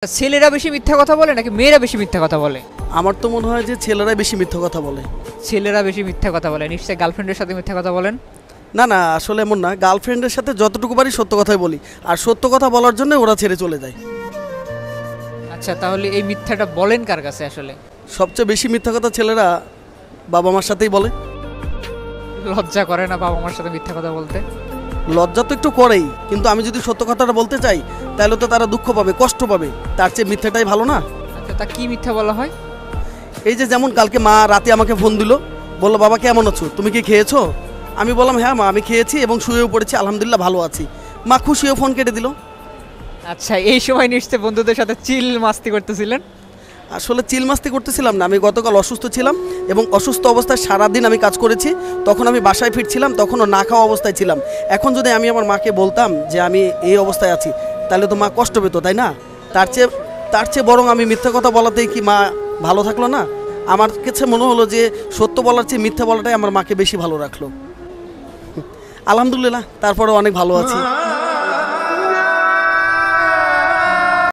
ছেলেরা বেশি মিথ্যা কথা বলে নাকি মেয়েরা বেশি মিথ্যা কথা বলে? আমার তো মনে হয় যে ছেলেরাই বেশি মিথ্যা কথা বলে। ছেলেরা বেশি মিথ্যা কথা বলে। নিশ্চয়ই গার্লফ্রেন্ডের সাথে মিথ্যা কথা বলেন? না না, আসলে এমন না, গার্লফ্রেন্ডের সাথে যতটুকু পারি সত্য কথাই বলি, আর সত্য কথা বলার জন্য ওরা ছেড়ে চলে যায়। আচ্ছা, তাহলে এই মিথ্যাটা বলেন কার কাছে আসলে? সবচেয়ে বেশি মিথ্যা কথা ছেলেরা বাবা মার সাথেই বলে। লজ্জা করে না বাবা মার সাথে মিথ্যা কথা বলতে? লজ্জা তো একটু করেই, কিন্তু আমি যদি সত্য কথাটা বলতে চাই তাহলে তো তারা দুঃখ পাবে, কষ্ট পাবে, তার চেয়ে মিথ্যাটাই ভালো না? আচ্ছা, তা কি মিথ্যা বলা হয়? এই যে যেমন কালকে মা রাতে আমাকে ফোন দিল, বললো বাবা কেমন আছো, তুমি কি খেয়েছো? আমি বললাম হ্যাঁ মা আমি খেয়েছি এবং শুয়েও পড়েছি, আলহামদুলিল্লাহ ভালো আছি। মা খুশিও ফোন কেটে দিল। আচ্ছা, এই সময় নিশ্চয়ই বন্ধুদের সাথে চিল মাস্তি করতেছিলেন? আসলে চিল মাস্তি করতেছিলাম না, আমি গতকাল অসুস্থ ছিলাম এবং অসুস্থ অবস্থায় সারাদিন আমি কাজ করেছি। তখন আমি বাসায় ফিরছিলাম, তখনও না খাওয়া অবস্থায় ছিলাম। এখন যদি আমি আমার মাকে বলতাম যে আমি এই অবস্থায় আছি, তাহলে তো মা কষ্ট পেত, তাই না? তার চেয়ে বরং আমি মিথ্যা কথা বলাতেই কি মা ভালো থাকলো না? আমার কাছে মনে হলো যে সত্য বলার চেয়ে মিথ্যা বলাটাই আমার মাকে বেশি ভালো রাখলো। আলহামদুলিল্লাহ, তারপরে অনেক ভালো আছি।